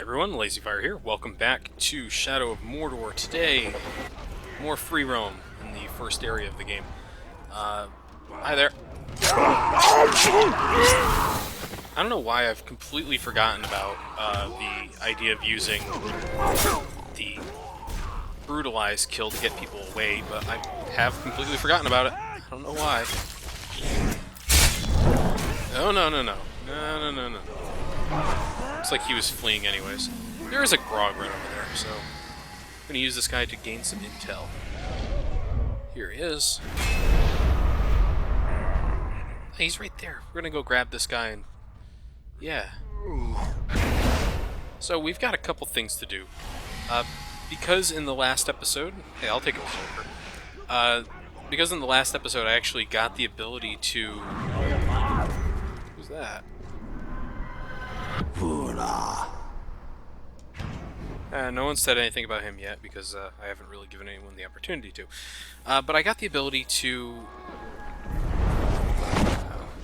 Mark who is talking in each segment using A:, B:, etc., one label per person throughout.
A: Everyone, LazyFire here. Welcome back to Shadow of Mordor. Today, more free roam in the first area of the game. Hi there. I don't know why I've completely forgotten about the idea of using the brutalize kill to get people away, but I have completely forgotten about it. I don't know why. Oh, no. Looks like he was fleeing anyways. There is a Grog right over there, so I'm going to use this guy to gain some intel. Here he is. Hey, he's right there. We're going to go grab this guy and... yeah. So we've got a couple things to do. Because in the last episode... hey, I'll take a look. Because in the last episode I actually got the ability to... who's that? No one said anything about him yet, because I haven't really given anyone the opportunity to. But I got the ability to...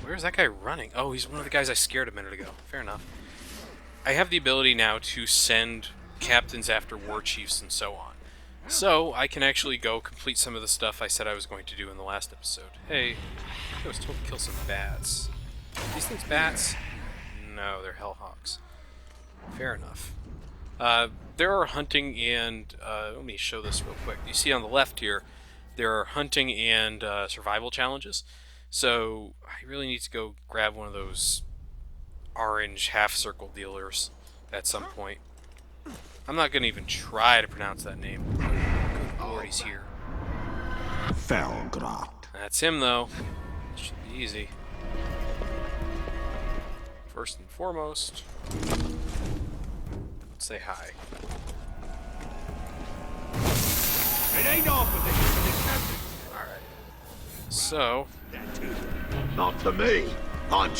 A: where's that guy running? Oh, he's one of the guys I scared a minute ago. Fair enough. I have the ability now to send captains after war chiefs and so on. So, I can actually go complete some of the stuff I said I was going to do in the last episode. Hey, I was told to kill some bats. Are these things bats? No, they're hellhawks. Fair enough. There are hunting and... let me show this real quick. You see on the left here, there are hunting and survival challenges. So, I really need to go grab one of those orange half-circle dealers at some point. I'm not going to even try to pronounce that name. Good lord, he's here.
B: Felgrot.
A: That's him, though. Should be easy. First and foremost, let's say hi.
B: It ain't off with it.
A: Alright. So...
B: not to me. I'm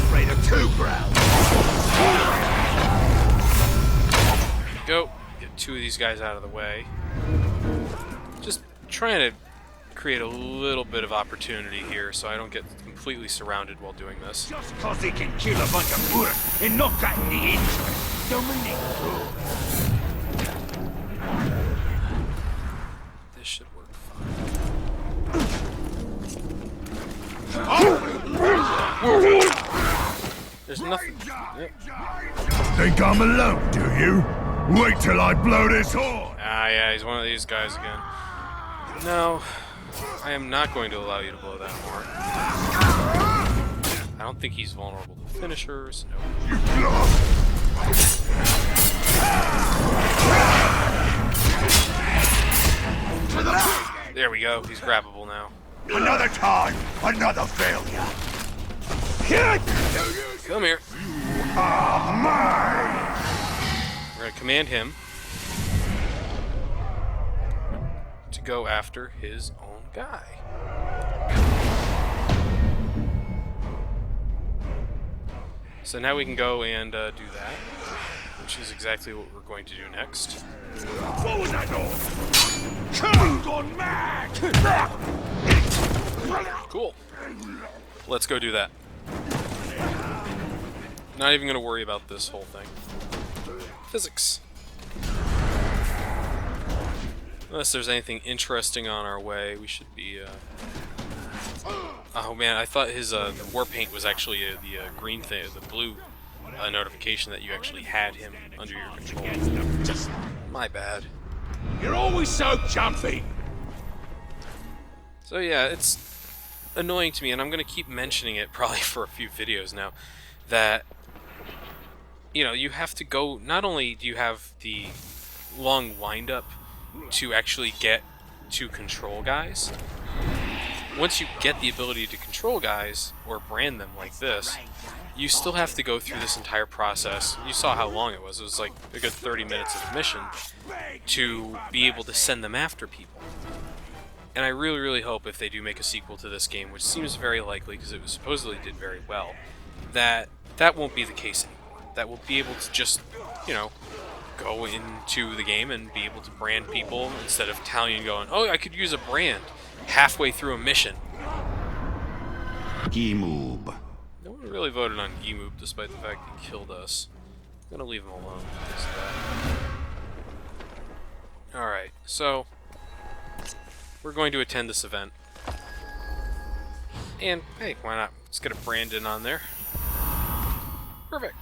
B: afraid of two ground.
A: Go. Get two of these guys out of the way. Just trying to create a little bit of opportunity here so I don't get completely surrounded while doing this.
B: Just cause he can kill a bunch of Uruk and not got any interest. Dominic.
A: This should work fine. There's nothing. Yep.
C: Think I'm alone, do you? Wait till I blow this horn!
A: Ah, yeah, he's one of these guys again. No, I am not going to allow you to blow that horn. I don't think he's vulnerable to finishers. No. There we go. He's grabbable now.
C: Another time, another failure.
A: Come here.
C: Ah, mine!
A: We're going to command him to go after his own guy. So now we can go and do that, which is exactly what we're going to do next.
C: What was that door? Come on, mad!
A: Cool. Let's go do that. Not even going to worry about this whole thing. Physics. Unless there's anything interesting on our way, we should be, oh man, I thought his, the war paint was actually the green thing, the blue notification that you actually had him under your control. My bad.
C: You're always so jumpy!
A: So yeah, it's annoying to me, and I'm going to keep mentioning it probably for a few videos now, that, you know, you have to go, not only do you have the long wind-up to actually get to control guys, once you get the ability to control guys, or brand them like this, you still have to go through this entire process. You saw how long it was. It was like a good 30 minutes of the mission to be able to send them after people. And I really, really hope if they do make a sequel to this game, which seems very likely because it was supposedly did very well, that won't be the case anymore. That we'll be able to just, you know, go into the game and be able to brand people instead of telling you going, oh, I could use a brand halfway through a mission.
B: Gimoob.
A: No one really voted on Gimoob despite the fact he killed us. I'm gonna leave him alone. Alright, so we're going to attend this event. And hey, why not? Let's get a Brandon on there. Perfect.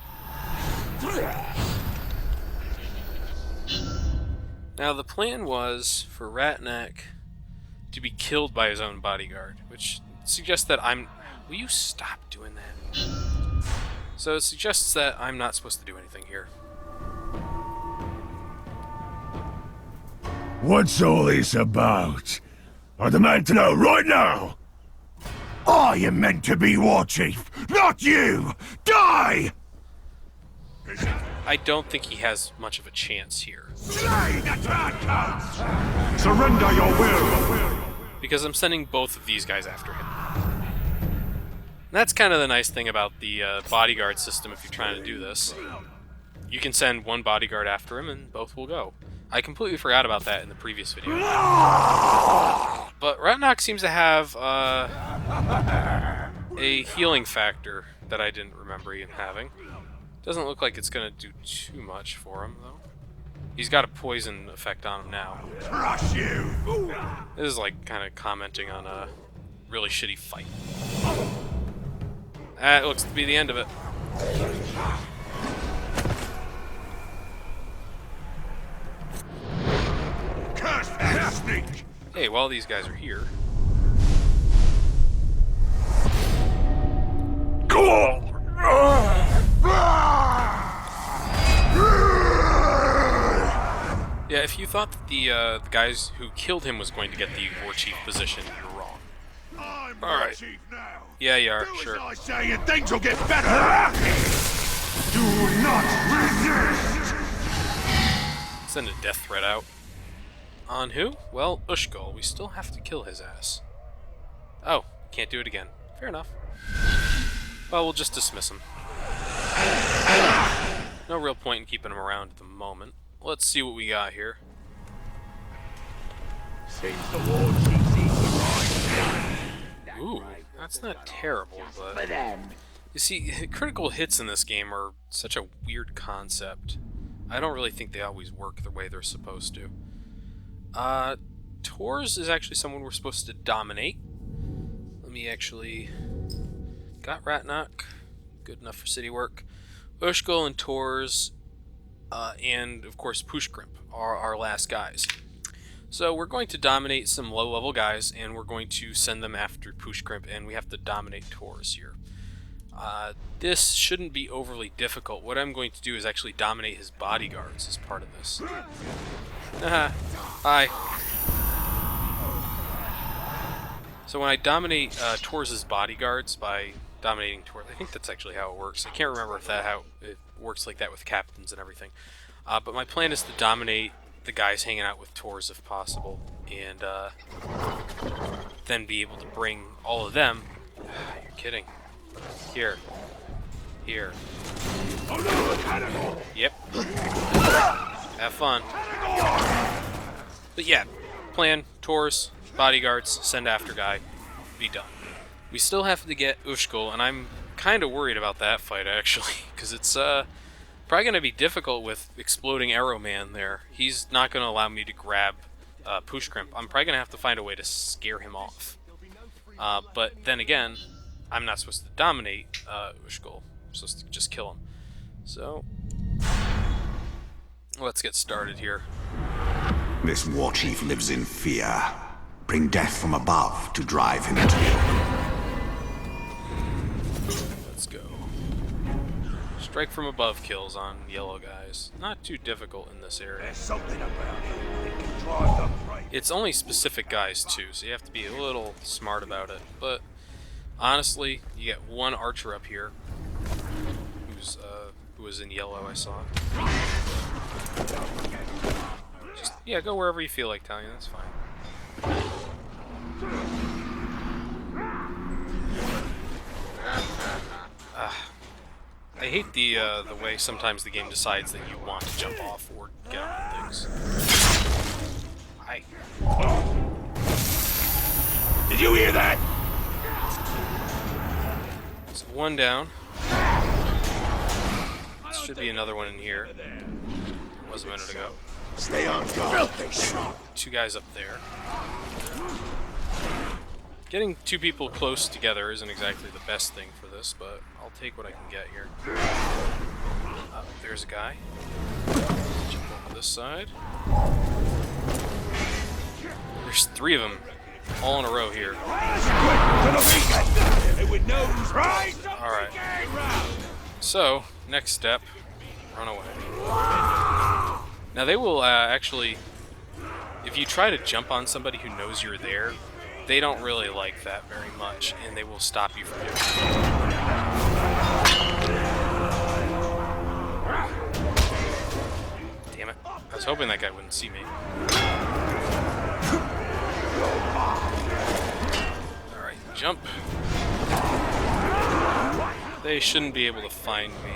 A: Now the plan was for Ratnak to be killed by his own bodyguard, which suggests that I'm... Will you stop doing that? So it suggests that I'm not supposed to do anything here.
C: What's all this about? I demand to know right now! I am meant to be War Chief, not you! Die!
A: I don't think he has much of a chance here.
C: Slay the turncoats!
B: Surrender your will!
A: Because I'm sending both of these guys after him. And that's kind of the nice thing about the bodyguard system if you're trying to do this. You can send one bodyguard after him and both will go. I completely forgot about that in the previous video. But Ratnak seems to have a healing factor that I didn't remember him having. Doesn't look like it's going to do too much for him, though. He's got a poison effect on him now.
C: Crush you!
A: This is like kind of commenting on a really shitty fight. That looks to be the end of it.
C: Curse that snake!
A: Hey, while these guys are here...
C: Go!
A: Yeah, if you thought that the guys who killed him was going to get the War Chief position, you're wrong.
C: I'm
A: All right.
C: War Chief now.
A: Yeah, you are,
C: Do
A: sure.
C: as I say and things will get better! Do not resist!
A: Send a death threat out. On who? Well, Ushgol. We still have to kill his ass. Oh, can't do it again. Fair enough. Well, we'll just dismiss him. No real point in keeping him around at the moment. Let's see what we got here.
B: Seems the War Chief's equal.
A: Ooh, that's not terrible, but...
B: For them.
A: You see, critical hits in this game are such a weird concept. I don't really think they always work the way they're supposed to. Tors is actually someone we're supposed to dominate. Let me actually... Got Ratnak. Good enough for city work. Ushgol and Tors, and of course Pushkrimp are our last guys. So we're going to dominate some low-level guys, and we're going to send them after Pushkrimp, and we have to dominate Tors here. This shouldn't be overly difficult. What I'm going to do is actually dominate his bodyguards as part of this. Hi. So when I dominate Tors' bodyguards by dominating Tors, I think that's actually how it works. I can't remember if how it works like that with captains and everything. But my plan is to dominate the guys hanging out with Tors if possible, and then be able to bring all of them. You're kidding. Here. Yep. Have fun. But yeah, plan, Tors, bodyguards, send after guy, be done. We still have to get Ushgol, and I'm kind of worried about that fight, actually, because it's probably going to be difficult with Exploding Arrow Man there. He's not going to allow me to grab Pushkrimp. I'm probably going to have to find a way to scare him off. But then again, I'm not supposed to dominate Ushgol. I'm supposed to just kill him. So, let's get started here.
D: This war chief lives in fear. Bring death from above to drive him into the open.
A: Let's go. Strike from above kills on yellow guys. Not too difficult in this area.
C: There's something about it that can drive the brain.
A: It's only specific guys too, so you have to be a little smart about it. But honestly, you get one archer up here who was in yellow, I saw. Just, yeah, go wherever you feel like, Talion, that's fine. I hate the way sometimes the game decides that you want to jump off or get on things. Hi.
C: Did you hear that?
A: So one down. Let's Should be another one in here. Was a minute ago.
C: Stay on guard.
A: Two guys up there. Getting two people close together isn't exactly the best thing for this, but I'll take what I can get here. There's a guy. Jump over this side. There's three of them, all in a row here. Alright. So, next step, run away. Now they will actually, if you try to jump on somebody who knows you're there, they don't really like that very much, and they will stop you from doing it. Damn it. I was hoping that guy wouldn't see me. Alright, jump. They shouldn't be able to find me.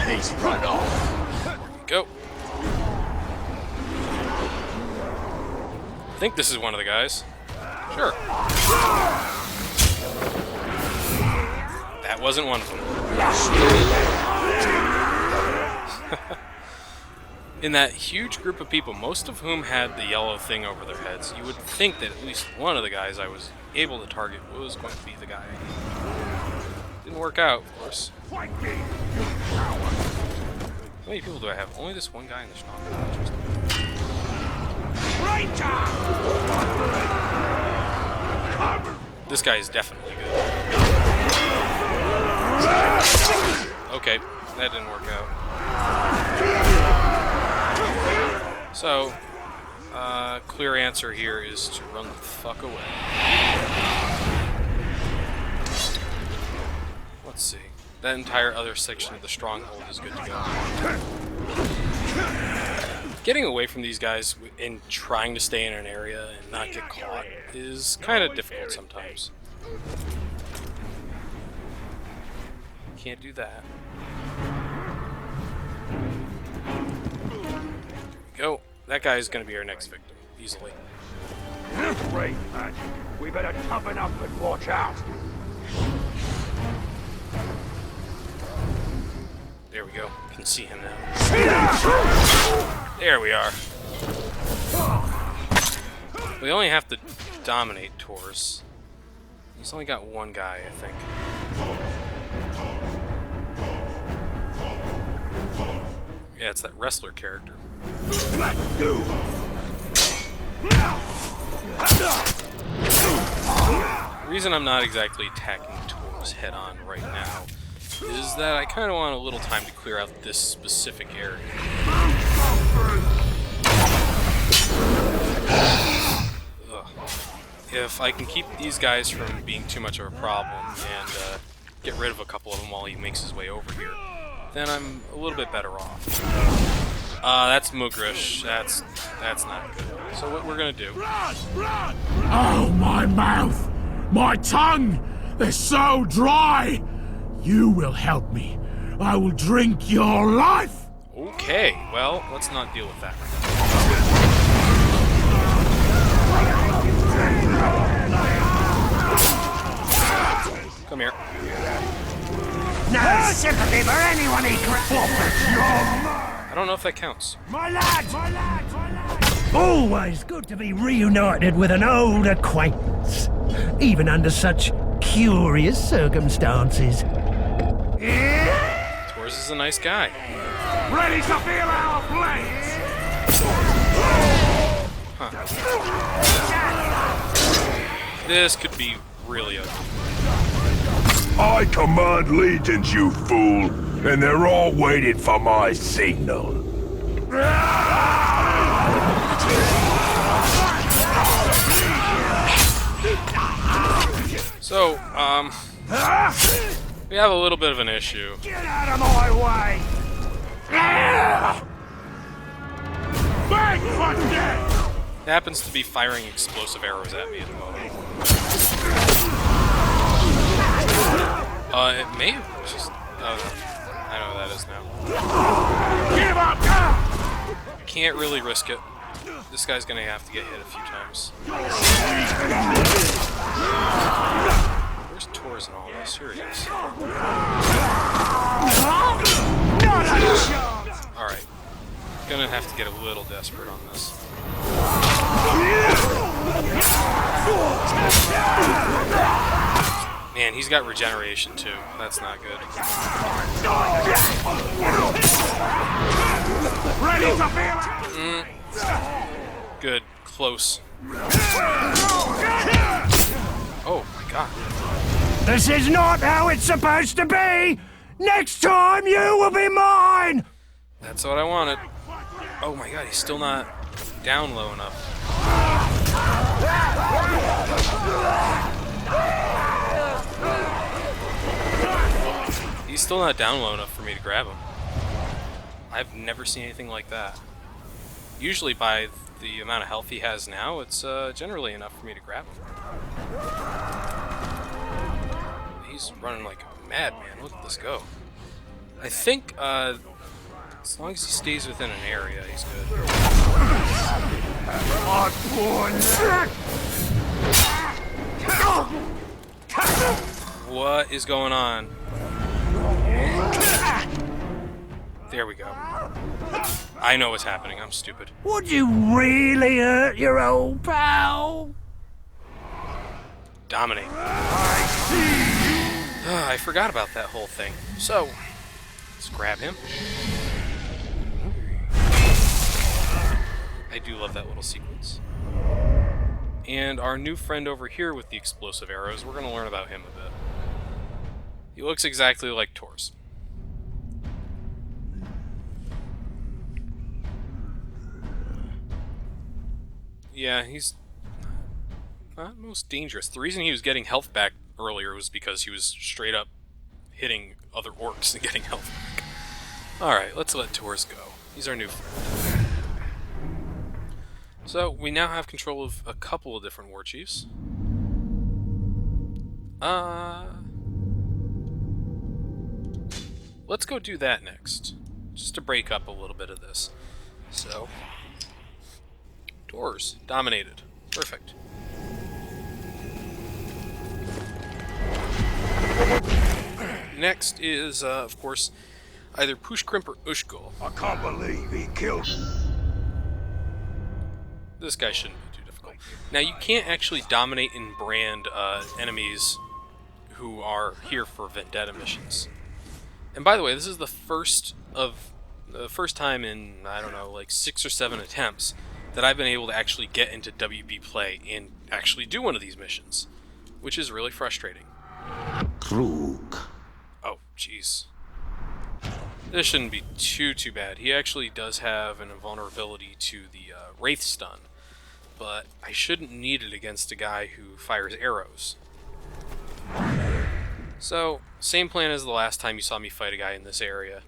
C: He's run off.
A: There we go. I think this is one of the guys. Sure. That wasn't one of them. In that huge group of people, most of whom had the yellow thing over their heads, you would think that at least one of the guys I was able to target was going to be the guy. Didn't work out, of course. How many people do I have? Only this one guy in the strong. This guy is definitely good. Okay, that didn't work out. So, clear answer here is to run the fuck away. Let's see. That entire other section of the stronghold is good to go. Getting away from these guys and trying to stay in an area and not get caught is kind of difficult sometimes. Can't do that. There we go. That guy is going to be our next victim, easily.
B: Great magic. We better toughen up and watch out.
A: There we go. You can see him now. There we are. We only have to dominate tours. He's only got one guy, I think. Yeah, it's that wrestler character.
C: Let's do.
A: The reason I'm not exactly attacking tours head on right now is that I kind of want a little time to clear out this specific area. Ugh. If I can keep these guys from being too much of a problem and get rid of a couple of them while he makes his way over here, then I'm a little bit better off. That's Mugrish. That's not good. So what we're gonna do...
C: Oh, my mouth! My tongue! They're so dry! You will help me. I will drink your life!
A: Okay, well, let's not deal with that. Come here.
B: No sympathy for anyone he
A: I don't know if that counts.
B: My lads! My lads! My lads!
E: Always good to be reunited with an old acquaintance, even under such curious circumstances.
A: Torres is a nice guy.
B: Ready to feel our blades!
A: Huh. This could be really ugly.
C: I command legions, you fool, and they're all waiting for my signal.
A: So, we have a little bit of an issue.
B: Get out of my way! Bang for death!
A: He happens to be firing explosive arrows at me at the moment. It may have just... Oh, I know what that is now.
B: Give up!
A: Can't really risk it. This guy's gonna have to get hit a few times. Where's Torres and all this? Here he is. gonna have to get a little desperate on this. Man, he's got regeneration too. That's not good. Good. Close. Oh my god.
E: This is not how it's supposed to be! Next time you will be mine!
A: That's what I wanted. Oh my god, he's still not down low enough. He's still not down low enough for me to grab him. I've never seen anything like that. Usually by the amount of health he has now, it's generally enough for me to grab him. He's running like a madman. Look at this go. I think as long as he stays within an area, he's good. What is going on? There we go. I know what's happening. I'm stupid.
E: Would you really hurt your old pal?
A: Dominate. I forgot about that whole thing. So, let's grab him. I do love that little sequence. And our new friend over here with the explosive arrows, we're going to learn about him a bit. He looks exactly like Tor's. Yeah, he's not most dangerous. The reason he was getting health back earlier was because he was straight up hitting other orcs and getting health back. Alright, let's let Tor's go. He's our new friend. So, we now have control of a couple of different war chiefs. Let's go do that next. Just to break up a little bit of this. So, doors dominated. Perfect. Next is, of course, either Pushkrimp or Ushgol.
C: I can't believe he killed.
A: This guy shouldn't be too difficult. Now, you can't actually dominate and brand enemies who are here for vendetta missions. And by the way, this is the first time in, I don't know, like 6 or 7 attempts that I've been able to actually get into WB play and actually do one of these missions, which is really frustrating.
D: Krug.
A: Oh, jeez. This shouldn't be too bad. He actually does have an invulnerability to the Wraith Stun, but I shouldn't need it against a guy who fires arrows. So, same plan as the last time you saw me fight a guy in this area.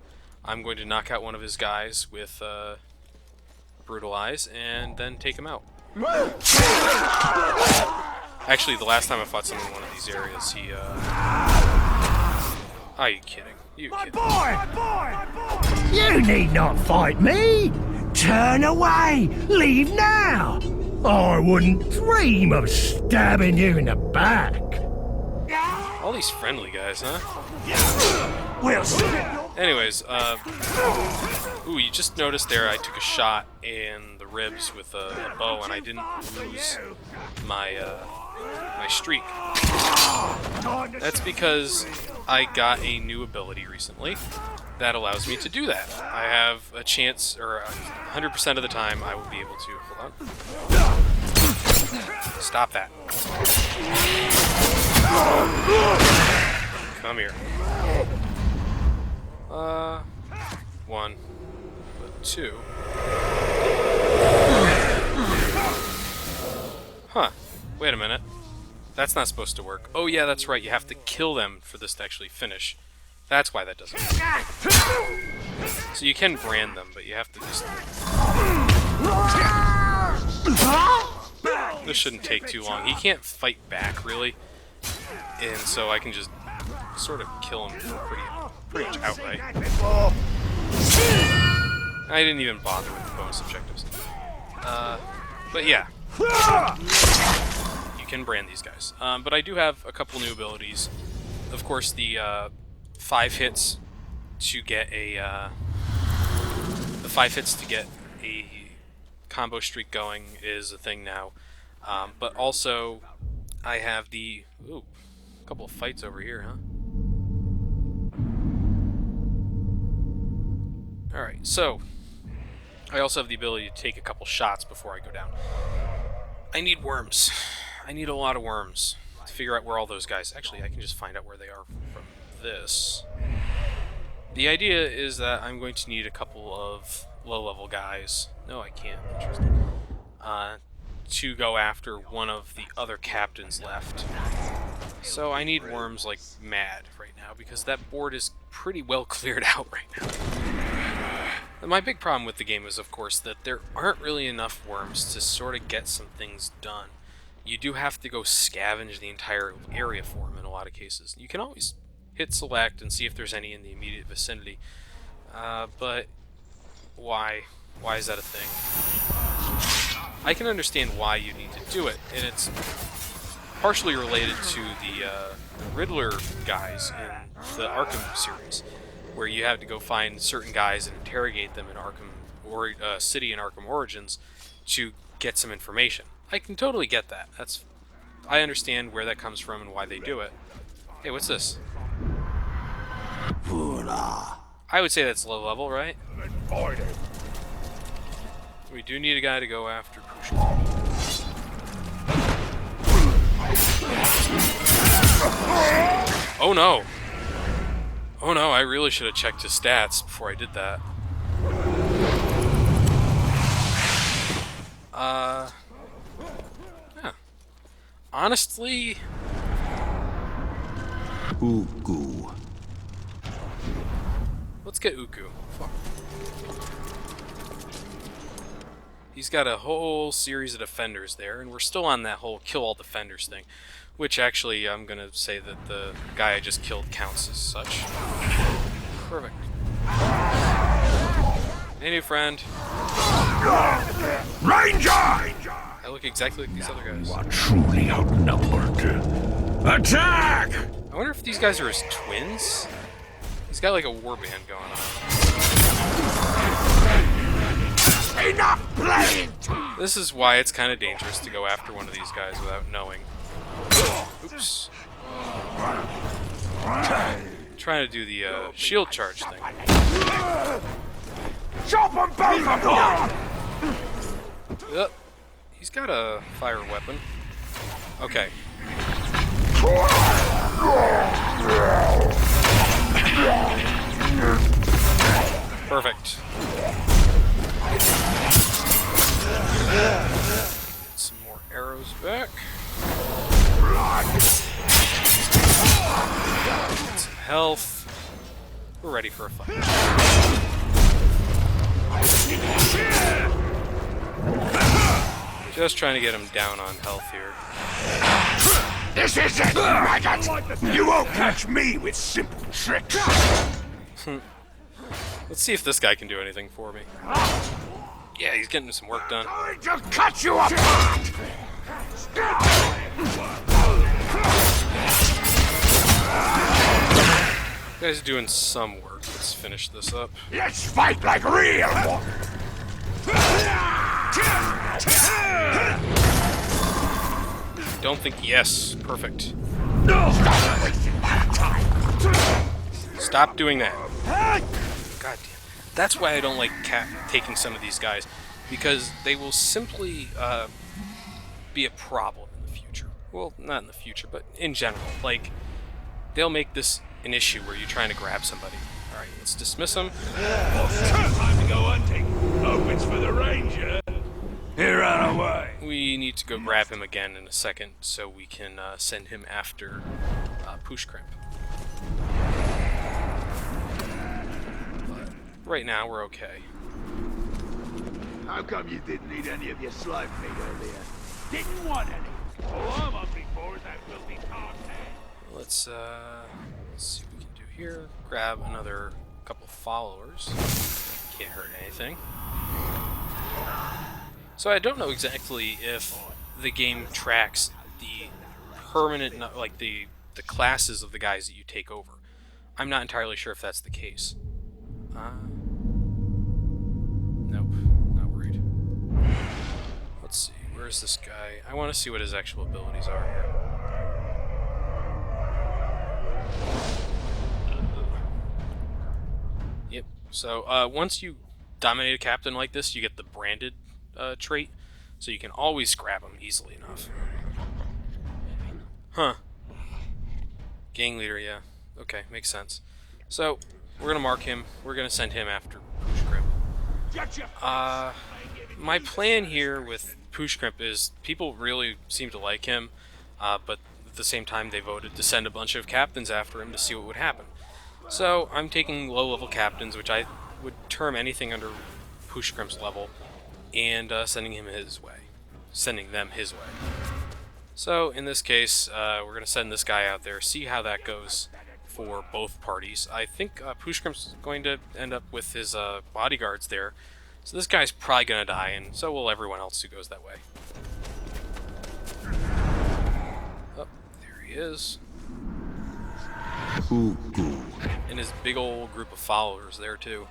A: I'm going to knock out one of his guys with Brutalize, and then take him out. Actually, the last time I fought someone in one of these areas, he, Are you kidding? You kidding?
E: My boy! You need not fight me! Turn away! Leave now! I wouldn't dream of stabbing you in the back!
A: All these friendly guys, huh?
E: We'll see.
A: Anyways, ooh, you just noticed there I took a shot in the ribs with a bow, and I didn't lose my, my streak. That's because I got a new ability recently that allows me to do that. I have a chance, or 100% of the time, I will be able to... Hold on. Stop that. Come here. 1, 2. Huh. Wait a minute. That's not supposed to work. Oh yeah, that's right. You have to kill them for this to actually finish. That's why that doesn't work. So you can brand them, but you have to just... This shouldn't take too long. He can't fight back, really. And so I can just sort of kill him pretty much outright. I didn't even bother with the bonus objectives. But yeah. You can brand these guys. But I do have a couple new abilities. Of course, the 5 hits to get a... the 5 hits to get combo streak going is a thing now. But also, I have the... Ooh, a couple of fights over here, huh? Alright, so... I also have the ability to take a couple shots before I go down. I need worms. I need a lot of worms to figure out where all those guys... Actually, I can just find out where they are from this. The idea is that I'm going to need a couple of low-level guys. No, I can't. Interesting. To go after one of the other captains left. So I need worms like mad right now, because that board is pretty well cleared out right now. My big problem with the game is, of course, that there aren't really enough worms to sort of get some things done. You do have to go scavenge the entire area for them in a lot of cases. You can always hit select and see if there's any in the immediate vicinity. But why? Why is that a thing? I can understand why you need to do it, and it's partially related to the Riddler guys in the Arkham series, where you have to go find certain guys and interrogate them in Arkham City and Arkham Origins to get some information. I can totally get that. I understand where that comes from and why they do it. Hey, what's this? I would say that's low level, right? We do need a guy to go after Ushgol. Oh no! Oh no, I really should have checked his stats before I did that. Yeah. Honestly...
D: Ugu.
A: Let's get Uku. Fuck. He's got a whole series of defenders there, and we're still on that whole kill all defenders thing. Which actually, I'm gonna say that the guy I just killed counts as such. Perfect. Hey, new friend.
C: Ranger!
A: I look exactly like these other guys.
C: You are truly outnumbered. Attack!
A: I wonder if these guys are his twins? He's got like a warband going on.
C: Enough playing!
A: This is why it's kind of dangerous to go after one of these guys without knowing. Oops. Trying to do the shield charge thing.
C: Chop them both apart!
A: Yep. He's got a fire weapon. Okay. Perfect. Get some more arrows back. Get some health. We're ready for a fight. Just trying to get him down on health here.
C: This is it, maggot! You won't catch me with simple tricks!
A: Let's see if this guy can do anything for me. Yeah, he's getting some work done.
C: I'm going to cut you apart!
A: You guys are doing some work. Let's finish this up.
C: Let's fight like real one!
A: Don't think yes. Perfect.
C: No! Stop wasting my time!
A: Stop doing that. God damn. That's why I don't like taking some of these guys, because they will simply be a problem in the future. Well, not in the future, but in general. Like, they'll make this an issue where you're trying to grab somebody. Alright, let's dismiss them.
B: Time to go hunting. Hope it's for the ranger. He ran away.
A: We need to go grab him again in a second so we can send him after Pushkrimp. But right now, we're okay.
B: How come you didn't need any of your slime meat earlier? Didn't want any. All I'm hungry for is that filthy tartan.
A: Let's see what we can do here. Grab another couple followers. Can't hurt anything. So I don't know exactly if the game tracks the permanent, like the classes of the guys that you take over. I'm not entirely sure if that's the case. Nope, not worried. let's see. Where's this guy? I want to see what his actual abilities are here. Yep. So once you dominate a captain like this, you get the branded trait, so you can always grab him easily enough. Huh. Gang leader, yeah. Okay, makes sense. So we're gonna mark him. We're gonna send him after Pushgrim. My plan here with Pushgrim is people really seem to like him, but at the same time they voted to send a bunch of captains after him to see what would happen. So I'm taking low-level captains, which I would term anything under Pushgrim's level, and sending them his way. So in this case, we're going to send this guy out there, see how that goes for both parties. I think Pushgrim's going to end up with his bodyguards there, so this guy's probably going to die, and so will everyone else who goes that way. Oh, there he is.
D: Ushgol.
A: And his big old group of followers there too.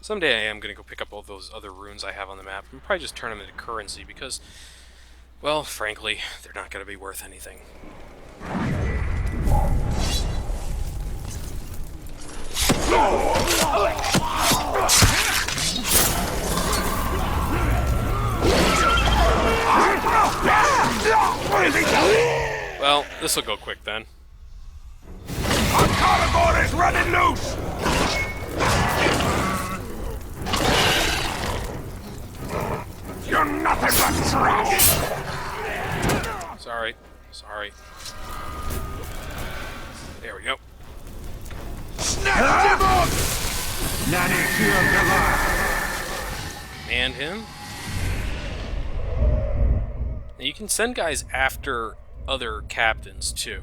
A: Someday I am going to go pick up all those other runes I have on the map and probably just turn them into currency because, well, frankly, they're not going to be worth anything. Well, this'll go quick then.
C: Our carnivore is running loose! You're nothing but trash!
A: Sorry. There we go.
C: Snap him up!
A: And him. Now you can send guys after other captains too.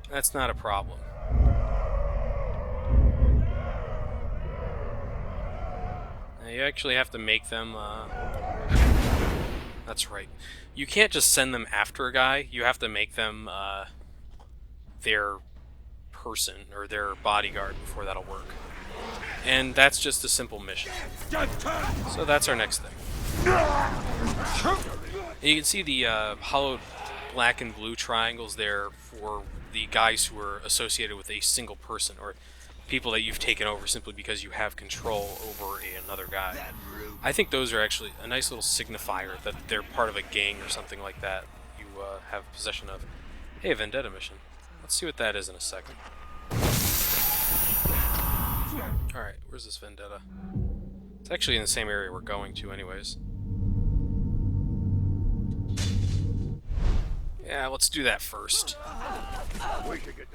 A: That's not a problem. Now you actually have to make them, that's right. You can't just send them after a guy, you have to make them, their person, or their bodyguard before that'll work. And that's just a simple mission. So that's our next thing. And you can see the, hollowed black and blue triangles there for the guys who are associated with a single person, or people that you've taken over simply because you have control over another guy. I think those are actually a nice little signifier that they're part of a gang or something like that you have possession of. Hey, a vendetta mission. Let's see what that is in a second. Alright, where's this vendetta? It's actually in the same area we're going to anyways. Yeah, let's do that first.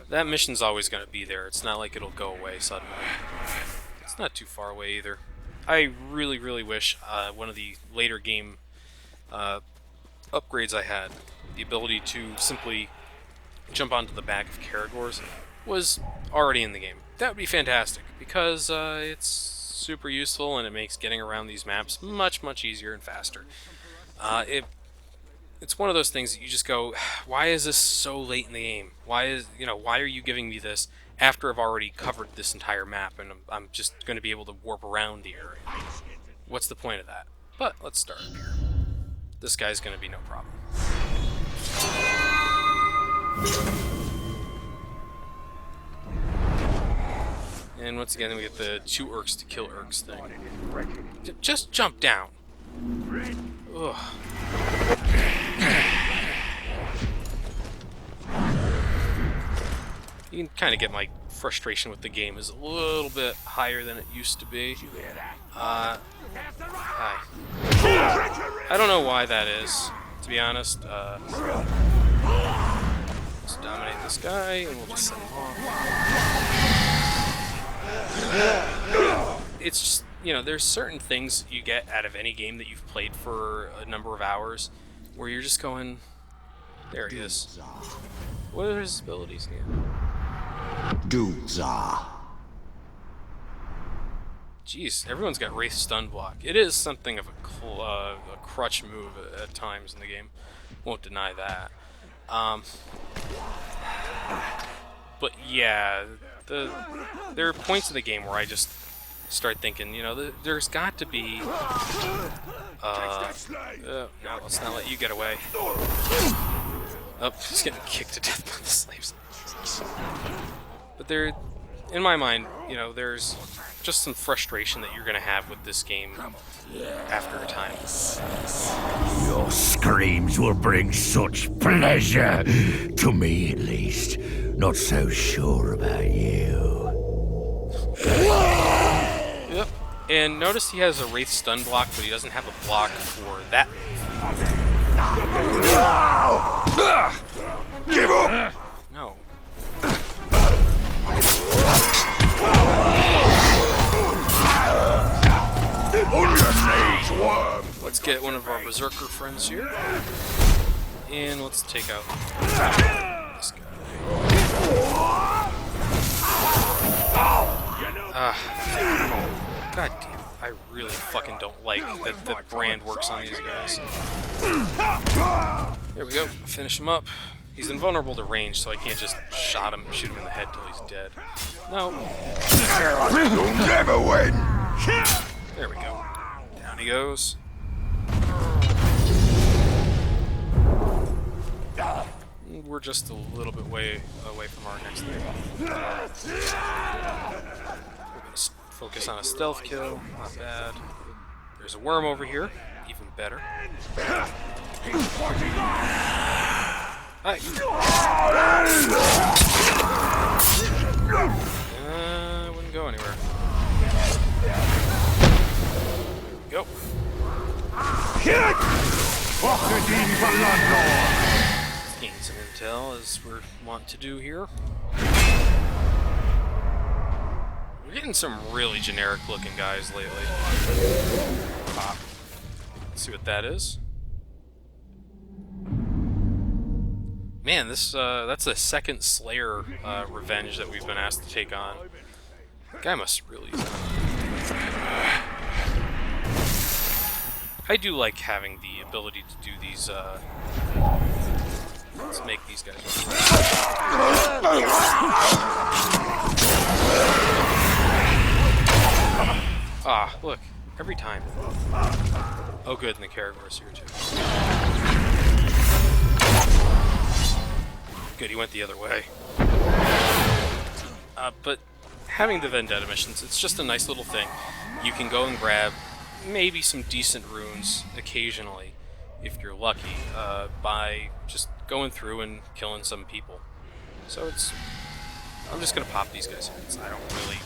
A: That mission's always going to be there. It's not like it'll go away suddenly. It's not too far away either. I really, really wish one of the later game upgrades I had, the ability to simply jump onto the back of Caragors, was already in the game. That would be fantastic, because it's super useful and it makes getting around these maps much, much easier and faster. It's one of those things that you just go, why is this so late in the game? Why are you giving me this after I've already covered this entire map and I'm just going to be able to warp around the area? What's the point of that? But let's start up here. This guy's going to be no problem. And once again, we get the 2 Urks to kill Urks thing. Just jump down. Ugh. You can kind of get my frustration with the game is a little bit higher than it used to be. Hi. I don't know why that is, to be honest. Let's dominate this guy, and we'll just send him off. It's just, there's certain things you get out of any game that you've played for a number of hours where you're just going, there he is. What are his abilities again?
D: Dudza.
A: Jeez, everyone's got Wraith Stun Block. It is something of a crutch move at times in the game. Won't deny that. But yeah, there are points in the game where I just start thinking, you know, there's got to be... no, let's not let you get away. Oh, he's getting kicked to death by the slaves. But there, in my mind, you know, there's just some frustration that you're going to have with this game after a time.
E: Your screams will bring such pleasure, to me at least. Not so sure about you.
A: Yep. And notice he has a Wraith stun block, but he doesn't have a block for that.
C: Give up!
A: No.
C: On your knees, worm!
A: Let's get one of our Berserker friends here. And let's take out this guy. God damn it. I really fucking don't like that the brand works on these guys. There we go. Finish him up. He's invulnerable to range, so I can't just shoot him in the head till he's dead. No.
C: You'll never win!
A: There we go. Down he goes. We're just a little bit away from our next thing. We're gonna focus on a stealth kill. Not bad. There's a worm over here. Even better. Hi. Wouldn't go anywhere. Go. Gain some intel, as we're wont to do here. We're getting some really generic-looking guys lately. Pop. Let's see what that is. Man, this that's the second Slayer revenge that we've been asked to take on. Guy must really... I do like having the ability to do these, let's make these guys run. Ah, look. Every time. Oh good, and the Caragor's here too. Good, he went the other way. But having the Vendetta missions, it's just a nice little thing. You can go and grab maybe some decent runes occasionally, if you're lucky, by just going through and killing some people. So it's... I'm just gonna pop these guys' heads. I don't really...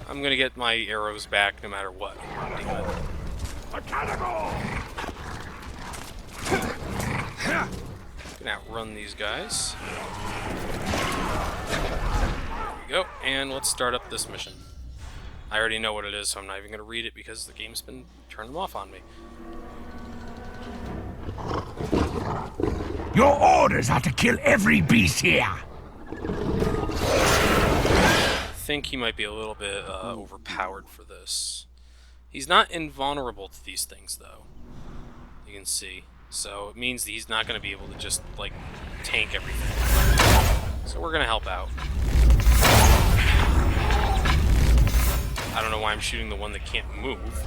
A: I'm gonna get my arrows back no matter what. Gonna outrun these guys. There we go, and let's start up this mission. I already know what it is, so I'm not even gonna read it because the game's been turning them off on me.
E: Your orders are to kill every beast here.
A: I think he might be a little bit overpowered for this. He's not invulnerable to these things, though. You can see. So it means that he's not going to be able to just, like, tank everything. So we're going to help out. I don't know why I'm shooting the one that can't move.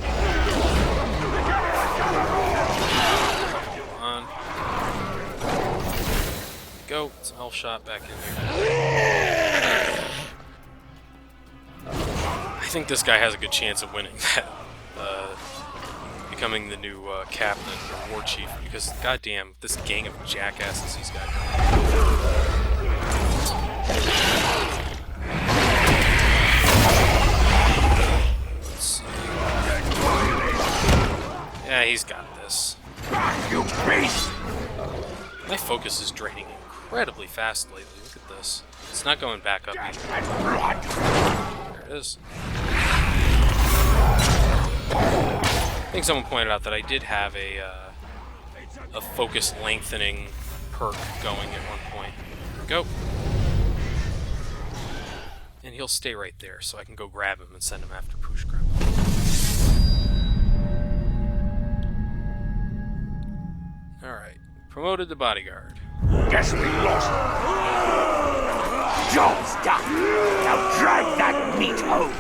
A: Come on. Go. Some health shot back in here. I think this guy has a good chance of winning that. Becoming the new captain or war chief, because goddamn, this gang of jackasses he's got. Let's see. Yeah, he's got this. My focus is draining incredibly fast lately. Look at this. It's not going back up either. There it is. I think someone pointed out that I did have a focus lengthening perk going at one point. Go. And he'll stay right there, so I can go grab him and send him after Ushgol. Alright. Promoted to bodyguard.
E: Guess we lost. Job's done. Now drag that meat home.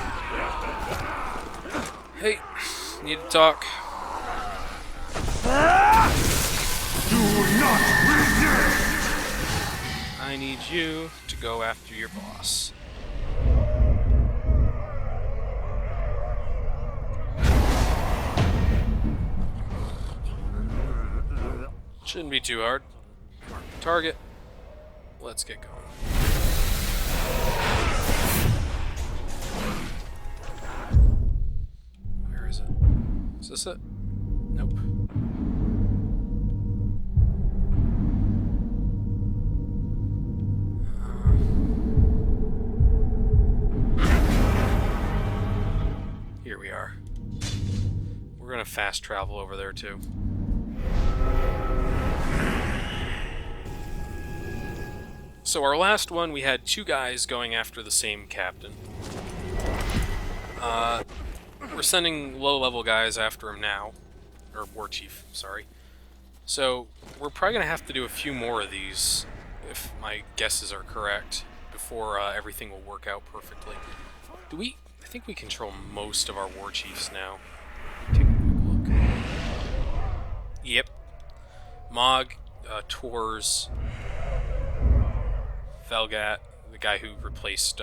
A: Hey, need to talk.
C: Do not resist!
A: I need you to go after your boss. Shouldn't be too hard. Mark the target. Let's get going. Where is it? Is this it? Nope. Here we are. We're gonna fast travel over there too. So our last one, we had two guys going after the same captain. We're sending low-level guys after him now. Or war chief, sorry. So we're probably going to have to do a few more of these, if my guesses are correct, before everything will work out perfectly. Do we... I think we control most of our war chiefs now. Take a quick look. Yep. Mog, Tors... Felgat, the guy who replaced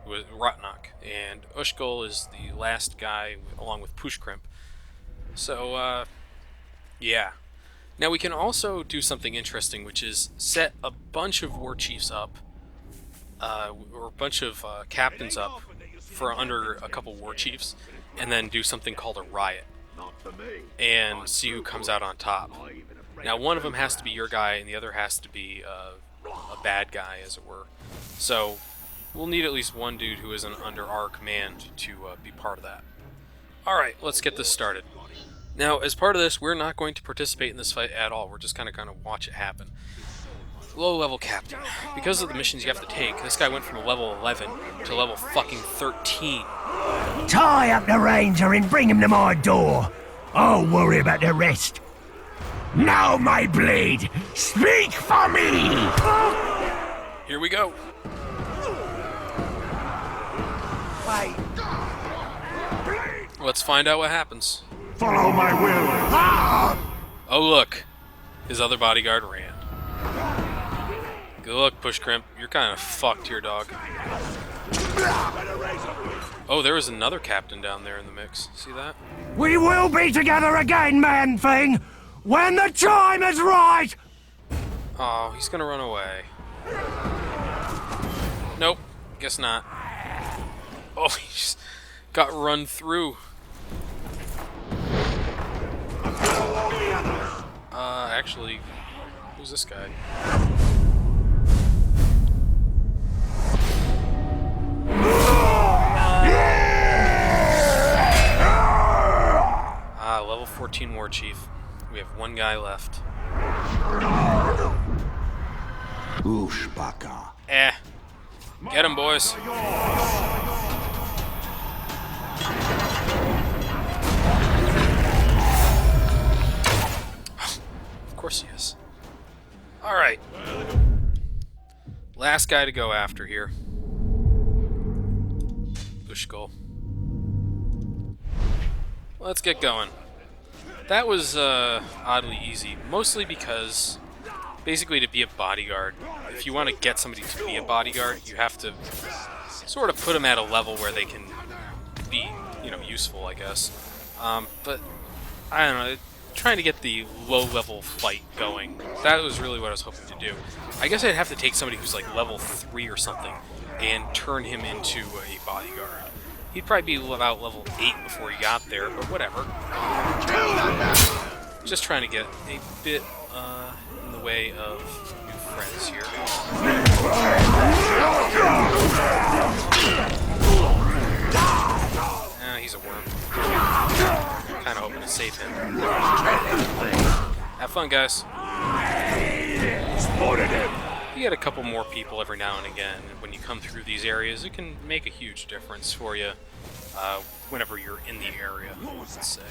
A: with Rotnok, and Ushgol is the last guy, along with Pushkrimp. So, yeah. Now we can also do something interesting, which is set a bunch of war chiefs up, or a bunch of captains up for under a couple war chiefs, and then do something called a riot, and see who comes out on top. Now, one of them has to be your guy, and the other has to be a bad guy, as it were. So, we'll need at least one dude who isn't under our command to be part of that. Alright, let's get this started. Now, as part of this, we're not going to participate in this fight at all. We're just kind of going to watch it happen. Low-level captain. Because of the missions you have to take, this guy went from a level 11 to level fucking 13.
E: Tie up the ranger and bring him to my door. I'll worry about the rest. Now, my blade, speak for me!
A: Here we go. Let's find out what happens.
C: Follow my will!
A: Oh look, his other bodyguard ran. Good luck, Pushkrimp. You're kind of fucked here, dog. Oh, there was another captain down there in the mix. See that?
E: We will be together again, man-thing, when the time is right!
A: Oh, he's gonna run away. Nope, guess not. Oh, he just got run through. Actually, who's this guy? Level 14 war chief. We have one guy left.
D: Ushbaka.
A: Get him, boys. Of course he is. Alright. Last guy to go after here. Ushgol. Let's get going. That was oddly easy, mostly because basically to be a bodyguard, if you want to get somebody to be a bodyguard, you have to sort of put them at a level where they can be, you know, useful, I guess. But I don't know, trying to get the low-level fight going, that was really what I was hoping to do. I guess I'd have to take somebody who's like level 3 or something and turn him into a bodyguard. He'd probably be about level 8 before he got there, but whatever. Just trying to get a bit in the way of new friends here. He's a worm. Kind of hoping to save him. Have fun, guys. You get a couple more people every now and again, and when you come through these areas, it can make a huge difference for you whenever you're in the area, let's say.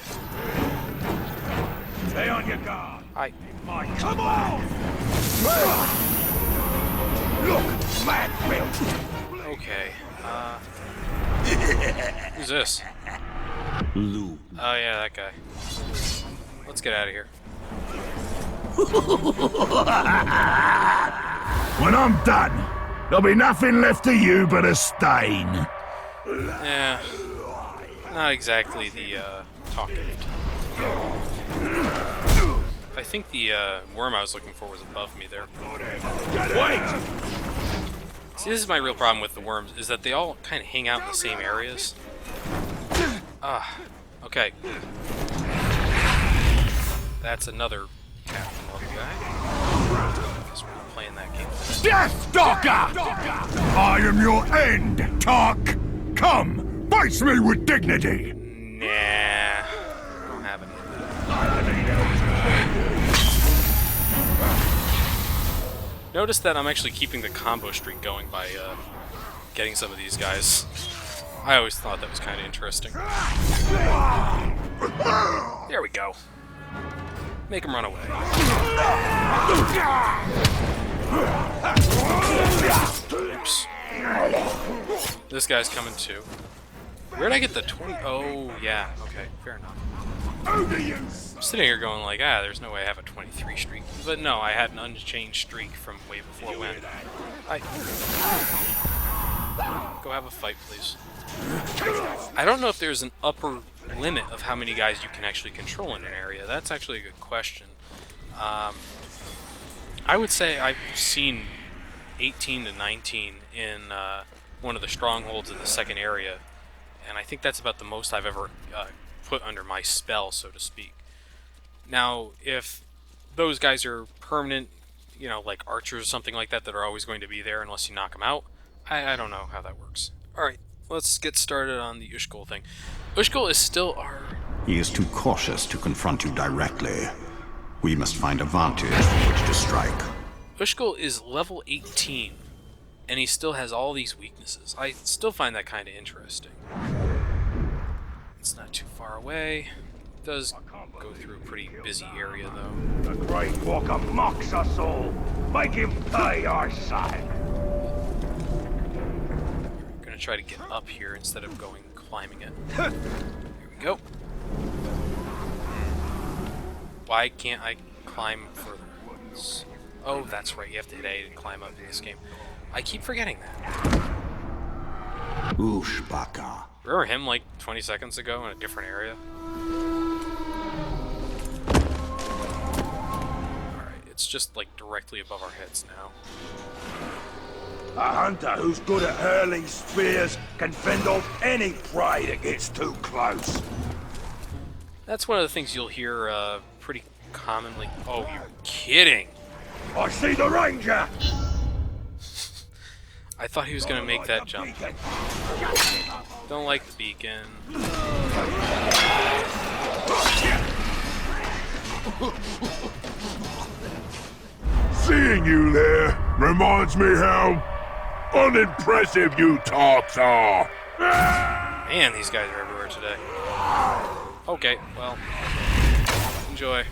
B: Stay on your guard.
A: Hi.
B: Come on! Look, man built.
A: Okay. Who's this?
D: Lou.
A: Oh yeah, that guy. Let's get out of here.
C: When I'm done, there'll be nothing left of you but a stain.
A: Yeah. Not exactly the talkative type. I think the worm I was looking for was above me there.
B: Wait!
A: See, this is my real problem with the worms, is that they all kind of hang out in the same areas. Ah, okay. That's another captain level guy. Guess we're not playing that game.
C: Death Stalker! I am your end, Tark! Come, face me with dignity!
A: Nah, I don't have any of that. Notice that I'm actually keeping the combo streak going by getting some of these guys. I always thought that was kind of interesting. There we go. Make him run away. Oops. This guy's coming too. Where'd I get the 20? Oh, yeah. Okay, fair enough. I'm sitting here going like, there's no way I have a 23 streak. But no, I had an unchanged streak from way before when. Go have a fight, please. I don't know if there's an upper limit of how many guys you can actually control in an area. That's actually a good question. I would say I've seen 18 to 19 in one of the strongholds in the second area, and I think that's about the most I've ever put under my spell, so to speak. Now, if those guys are permanent, you know, like archers or something like that are always going to be there unless you knock them out, I don't know how that works. Alright, let's get started on the Ushgol thing. Ushgol is still our...
D: He is too cautious to confront you directly. We must find a vantage from which to strike.
A: Ushgol is level 18, and he still has all these weaknesses. I still find that kind of interesting. It's not too far away. It does go through a pretty busy area, though.
B: The Great Walker mocks us all. Make him pay our side.
A: We're gonna try to get up here instead of going climbing it. Here we go. Why can't I climb further? Oh, that's right. You have to hit A to climb up in this game. I keep forgetting that.
D: Ushbaka.
A: Remember him like 20 seconds ago in a different area? Alright, it's just like directly above our heads now.
B: A hunter who's good at hurling spears can fend off any prey that gets too close.
A: That's one of the things you'll hear pretty commonly. Oh, you're kidding!
B: I see the ranger!
A: I thought he was gonna make that jump. Don't like the beacon.
C: Seeing you there reminds me how unimpressive you Tarks are.
A: Man, these guys are everywhere today. Okay, well, enjoy.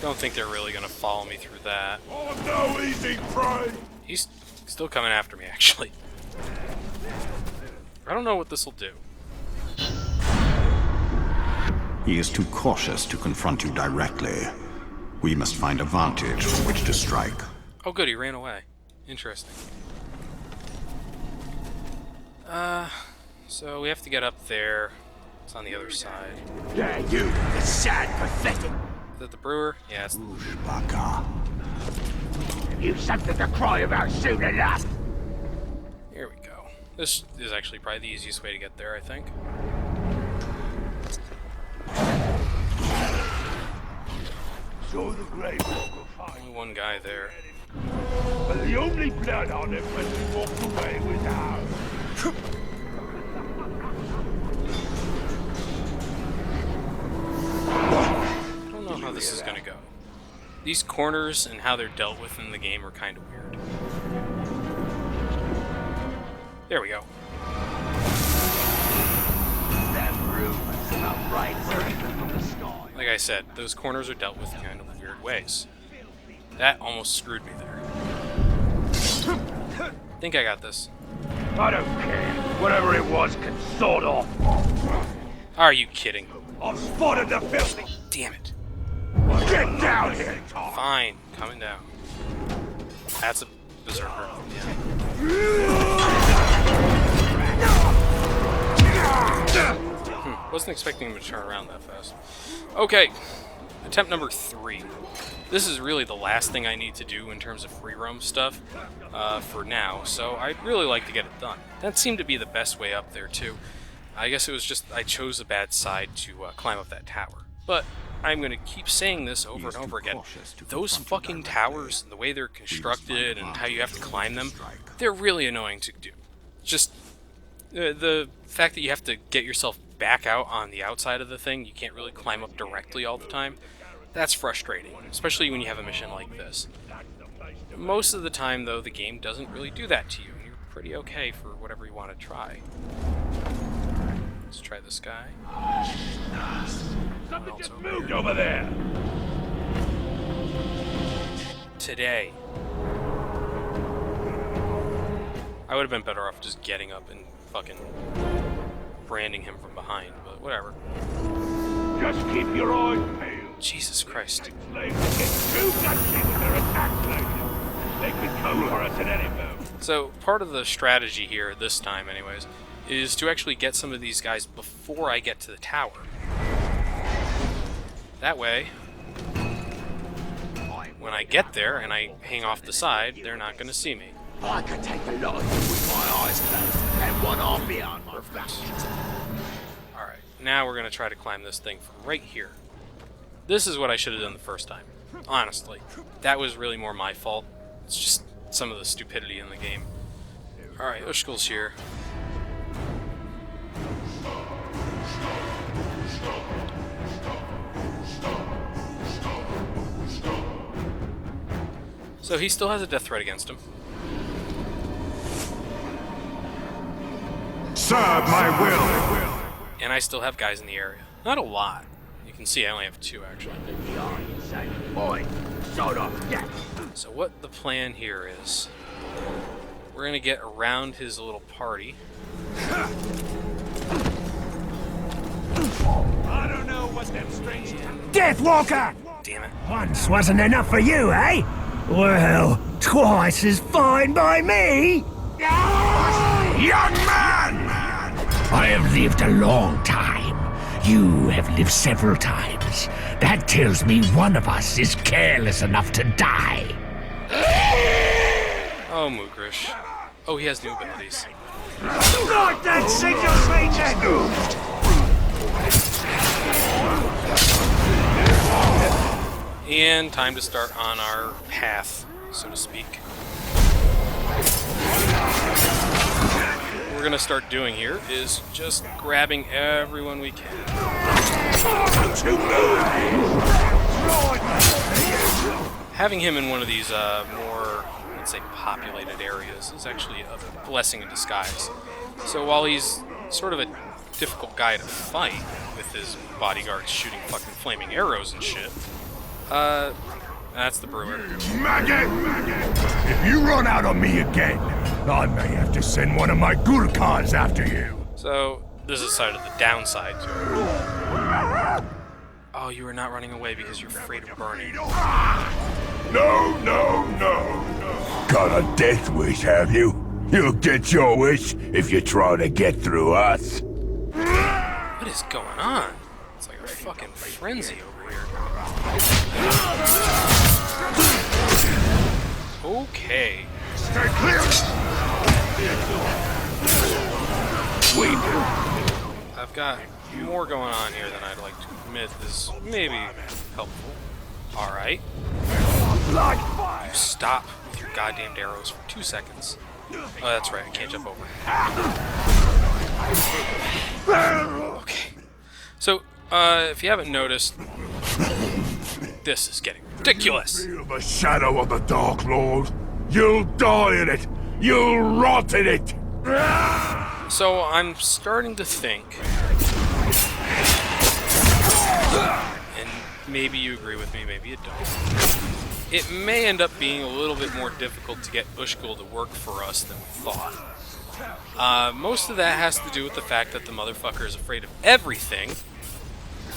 A: Don't think they're really gonna follow me through that.
C: Oh, no easy prey.
A: He's still coming after me, actually. I don't know what this will do.
D: He is too cautious to confront you directly. We must find a vantage from which to strike.
A: Oh good, he ran away. Interesting. So we have to get up there. It's on the other side.
B: Yeah, you, the sad, pathetic.
A: Is that the brewer? Yeah, it's...
D: Ushbaka.
B: You've something to cry about soon enough.
A: Here we go. This is actually probably the easiest way to get there, I think.
B: So the Great Walker fight.
A: Only one guy there.
B: But the only blood on him when he walked away was ours.
A: I don't know how this is gonna go. These corners and how they're dealt with in the game are kind of weird. There we go.
B: That room is not right from the sky.
A: Like I said, those corners are dealt with in kind of weird ways. That almost screwed me there. Think I got this.
B: I don't care. Whatever it was can sort off.
A: Are you kidding?
B: I've spotted the filthy...
A: Damn it.
B: Get down here!
A: Fine, coming down. That's a berserker. Yeah. Wasn't expecting him to turn around that fast. Okay, attempt number 3. This is really the last thing I need to do in terms of free roam stuff for now, so I'd really like to get it done. That seemed to be the best way up there too. I guess it was just I chose a bad side to climb up that tower. But I'm going to keep saying this over and over again. Those fucking towers, the way they're constructed and how you have to climb them, they're really annoying to do. Just the fact that you have to get yourself back out on the outside of the thing, you can't really climb up directly all the time, that's frustrating, especially when you have a mission like this. Most of the time, though, the game doesn't really do that to you, and you're pretty okay for whatever you want to try. Let's try this guy.
B: Something just moved over there!
A: Today. I would have been better off just getting up and fucking branding him from behind, but whatever.
B: Just keep your eyes peeled.
A: Jesus Christ.
B: Slaves get too touchy with their attack places. They could come for us at any moment.
A: So, part of the strategy here, this time anyways, is to actually get some of these guys before I get to the tower. That way, when I get there and I hang off the side, they're not going to see me.
B: I could take a lot of you with my eyes closed and one arm behind my back.
A: Alright, now we're going to try to climb this thing from right here. This is what I should have done the first time. Honestly. That was really more my fault. It's just some of the stupidity in the game. Alright, Ushgol's here. So he still has a death threat against him.
C: Serve my will!
A: And I still have guys in the area. Not a lot. You can see I only have 2, actually.
B: Boy, shut up, yeah.
A: So what the plan here is, we're going to get around his little party.
B: I don't know what them strange...
E: Deathwalker!
A: Damn it.
E: Once wasn't enough for you, eh? Well, twice as fine by me!
C: Young man!
E: I have lived a long time. You have lived several times. That tells me one of us is careless enough to die.
A: Oh, Mugrish. Oh, he has new abilities.
E: Like that signal agent!
A: And time to start on our path, so to speak. What we're going to start doing here is just grabbing everyone we can. Having him in one of these more, let's say, populated areas is actually a blessing in disguise. So while he's sort of a difficult guy to fight, with his bodyguards shooting fucking flaming arrows and shit, that's the brewer.
C: Maggot! If you run out on me again, I may have to send one of my Gurkhas after you.
A: So, this is side of the downside to it. Oh, you are not running away because you're afraid of burning.
C: No. Got a death wish, have you? You'll get your wish if you try to get through us.
A: What is going on? It's like a fucking frenzy over here. Okay.
C: Stay clear!
A: I've got more going on here than I'd like to admit is maybe helpful. Alright. You stop with your goddamn arrows for 2 seconds. Oh, that's right, I can't jump over. Okay. So, if you haven't noticed, this is getting ridiculous.
C: Feel the shadow of the Dark Lord. You'll die in it. You'll rot in it.
A: So I'm starting to think, and maybe you agree with me, maybe you don't, it may end up being a little bit more difficult to get Ushgol to work for us than we thought. Most of that has to do with the fact that the motherfucker is afraid of everything,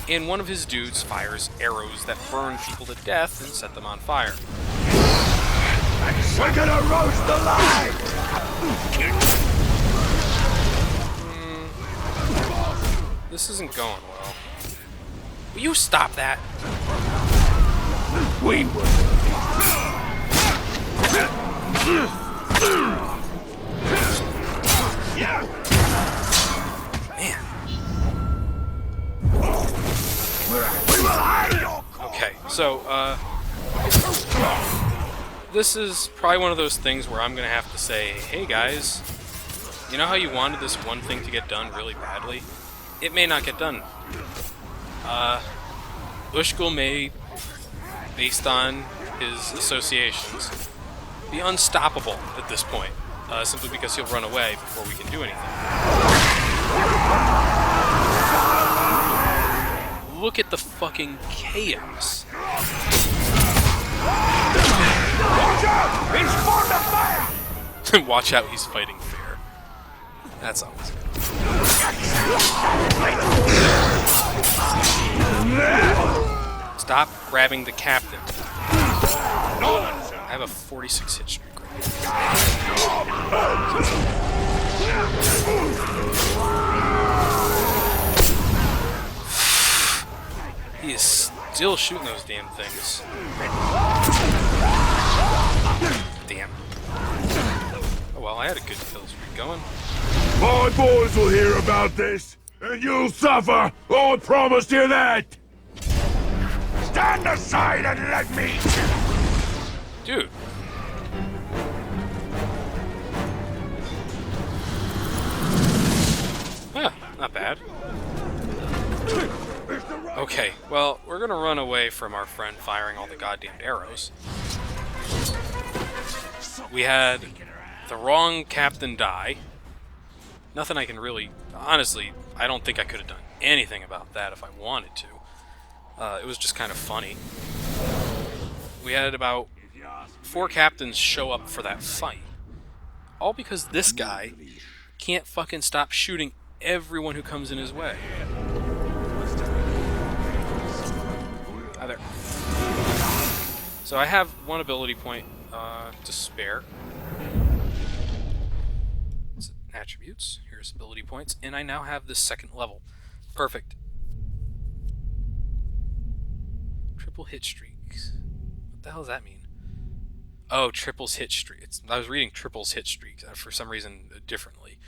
A: and one of his dudes fires arrows that burn people to death and set them on fire.
C: We're gonna roast the line!
A: This isn't going well. Will you stop that?
C: We will.
A: Man.
C: We will hide your
A: Okay, so, this is probably one of those things where I'm gonna have to say, hey guys, you know how you wanted this one thing to get done really badly? It may not get done. Ushgol may, based on his associations, be unstoppable at this point, simply because he'll run away before we can do anything. Look at the fucking chaos.
C: Watch out! He's formed a fire!
A: Watch out, he's fighting fair. That's always good. Stop grabbing the captain. I have a 46 hit streak right now. He is still shooting those damn things. Damn. Oh well, I had a good kill streak going.
C: My boys will hear about this, and you'll suffer! I promised you that! Stand aside and let me...
A: Dude. Huh, not bad. Okay, well, we're gonna run away from our friend firing all the goddamn arrows. We had the wrong captain die. Nothing I can really... Honestly, I don't think I could have done anything about that if I wanted to. It was just kind of funny. We had about 4 captains show up for that fight. All because this guy can't fucking stop shooting everyone who comes in his way. Hi there. So I have 1 ability point to spare. Attributes. Here's ability points, and I now have the 2nd level. Perfect. Triple hit streaks. What the hell does that mean? Oh, triples hit streaks. I was reading triples hit streaks for some reason differently.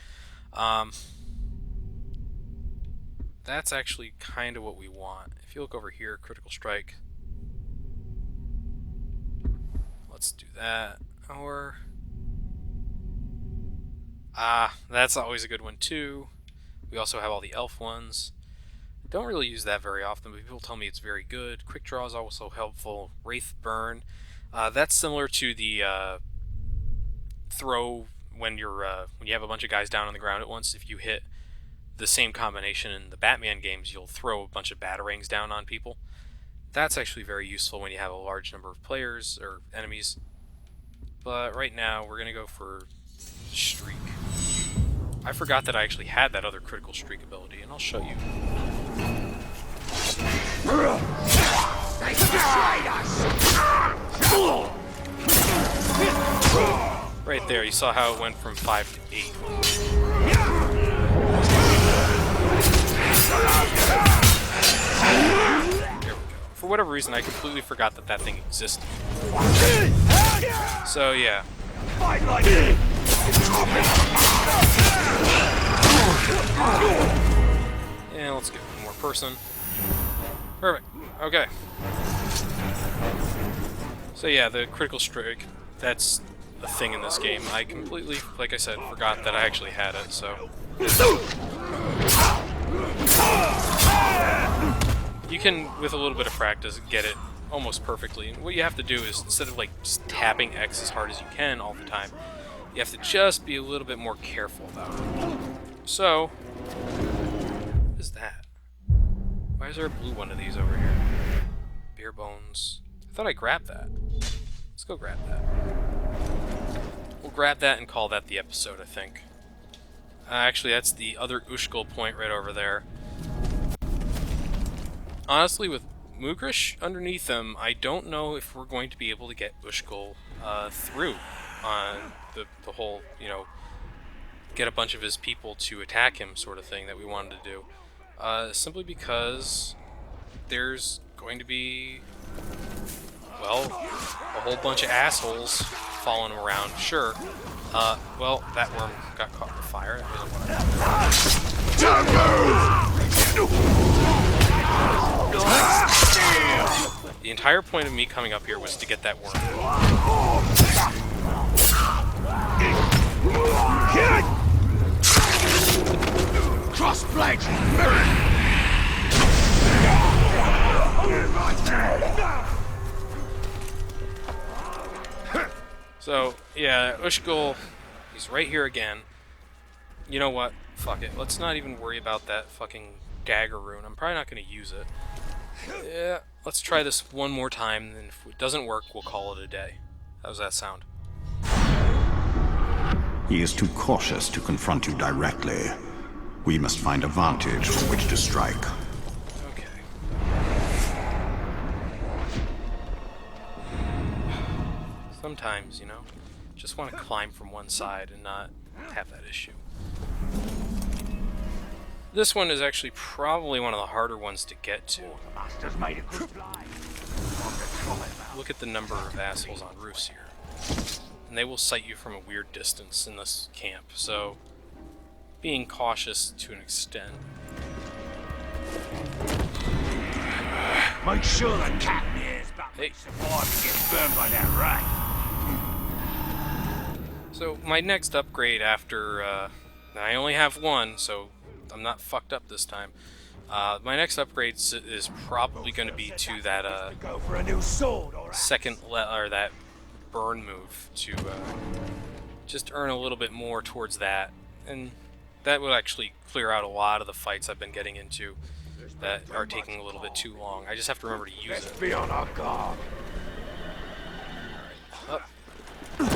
A: That's actually kind of what we want. If you look over here, critical strike. Let's do that. Or... that's always a good one too. We also have all the elf ones. Don't really use that very often, but people tell me it's very good. Quick draw is also helpful. Wraith burn. That's similar to the throw when you're when you have a bunch of guys down on the ground at once. If you hit the same combination in the Batman games, you'll throw a bunch of batarangs down on people. That's actually very useful when you have a large number of players or enemies. But right now, we're gonna go for streak. I forgot that I actually had that other critical streak ability, and I'll show you. Right there, you saw how it went from 5 to 8. There we go. For whatever reason, I completely forgot that that thing existed. So yeah. Yeah, let's get one more person. Perfect. Okay. So yeah, the critical strike, that's a thing in this game. I completely, like I said, forgot that I actually had it, so... You can, with a little bit of practice, get it almost perfectly. And what you have to do is, instead of like just tapping X as hard as you can all the time, you have to just be a little bit more careful about it. So, what is that? Why is there a blue one of these over here? Beer bones. I thought I grabbed that. Let's go grab that. We'll grab that and call that the episode, I think. Actually, that's the other Ushgol point right over there. Honestly, with Mugrish underneath him, I don't know if we're going to be able to get Ushgol through on the whole, you know, get a bunch of his people to attack him sort of thing that we wanted to do. Simply because there's going to be, well, a whole bunch of assholes following him around. Sure. Well, that worm got caught in the fire. That wasn't what I wanted. The entire point of me coming up here was to get that worm.
B: Crossblade!
A: So, yeah, Ushgol, he's right here again. You know what? Fuck it. Let's not even worry about that fucking dagger rune. I'm probably not going to use it. Yeah, let's try this one more time, and if it doesn't work, we'll call it a day. How does that sound?
D: He is too cautious to confront you directly. We must find a vantage from which to strike.
A: Okay. Sometimes, you know, just want to climb from one side and not have that issue. This one is actually probably one of the harder ones to get to. Look at the number of assholes on roofs here. And they will sight you from a weird distance in this camp, so being cautious to an extent.
B: Make sure the cat ears back
A: Hey.
B: survive and get burned by that rat.
A: So my next upgrade after, I only have one, so I'm not fucked up this time. My next upgrade is probably going to be to that
B: Go for a new sword, or
A: second or that burn move to just earn a little bit more towards that, and that would actually clear out a lot of the fights I've been getting into that are taking a little bit too long. I just have to remember to use
B: let's
A: it.
B: be on our guard.
A: Up. No.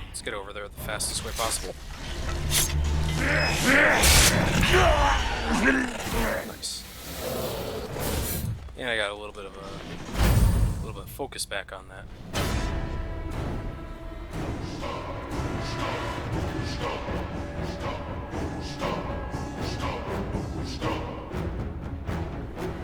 A: Let's get over there the fastest way possible. Nice. And I got a little bit of focus back on that.